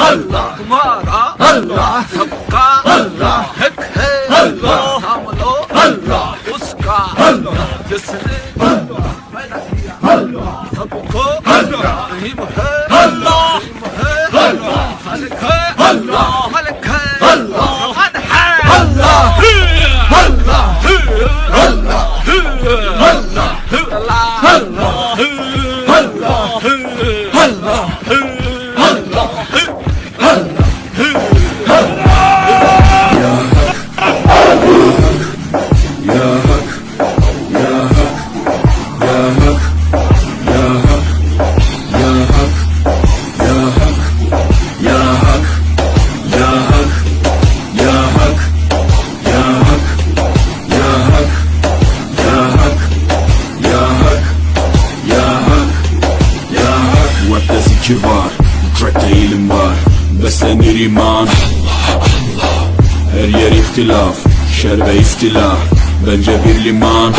अल्लाह तुम्हारा अल्लाह सबका अल्लाह हक है अल्लाह नाम लो अल्लाह उसका अल्लाह जिसने पैदा किया अल्लाह सबको अल्लाह रहीम है अल्लाह अल्लाह खालिक है अल्लाह मलिक है अल्लाह रहमान है अल्लाह अल्लाह अल्लाह Zikir var, trackte ilim var, beslenir iman. Her yer ihtilaf, şer ve istila, bence bir liman.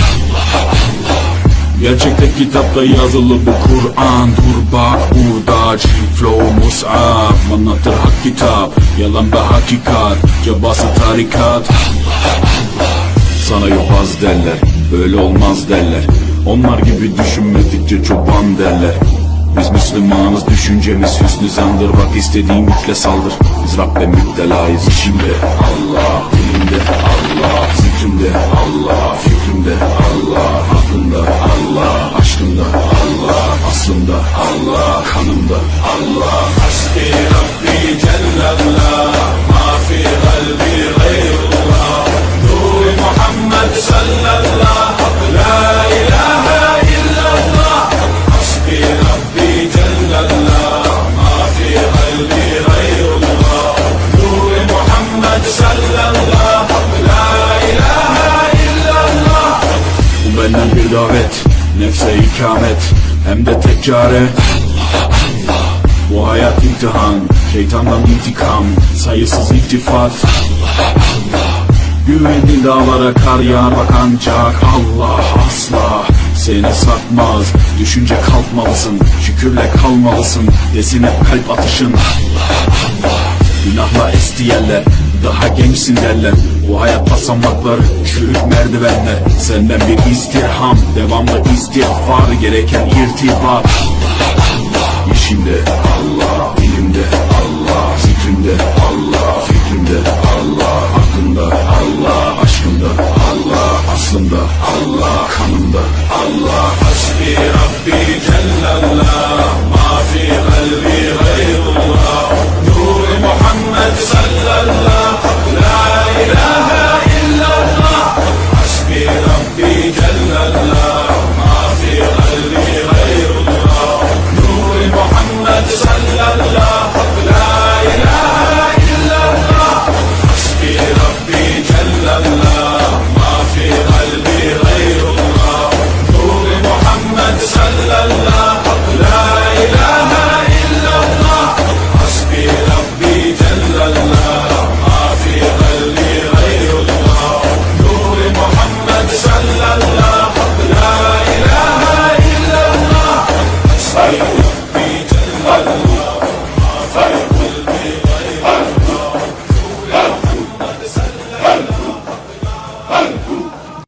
Gerçekte kitapta yazılı bu Kur'an. Dur bak burada, flow mus'ab, anlatır hak kitap, yalan ve hakikat, cebası tarikat. Sana yobaz derler, böyle olmaz derler, onlar gibi düşünmedikçe çoban derler. Biz Müslümanız, düşüncemiz hüsnü zandır. Bak istediğin yükle saldır. Biz Rabbe müptelayız. İşimde Allah, dilimde Allah, zikrimde Allah, fikrimde Allah, aklımda Allah, aşkımda Allah, aslımda Allah, kanımda Allah. Hasbi Rabbi Cellallah, ma fi kalbi gayrullah, Nur Muhammed sallallahu, la ilahe illallah. Hasbi Rabbi Cellallah, ma fi kalbi gayrullah, Nur Muhammed sallallahu, la ilahe illallah. Bu benden bir davet, nefse ikamet, hem de tek çare. Bu hayat imtihan, şeytandan intikam, sayısız iltifat. Güvenli dağlara kar yağar bak ancak Allah asla seni satmaz. Düşünce kalkmalısın, şükürle kalmalısın, desin hep kalp atışın. Günahla esti yerler, daha gençsin derler. Bu hayat basamakları, çürük merdivenler. Senden bir istirham, devamlı istiğfar, gereken irtibat. İşimde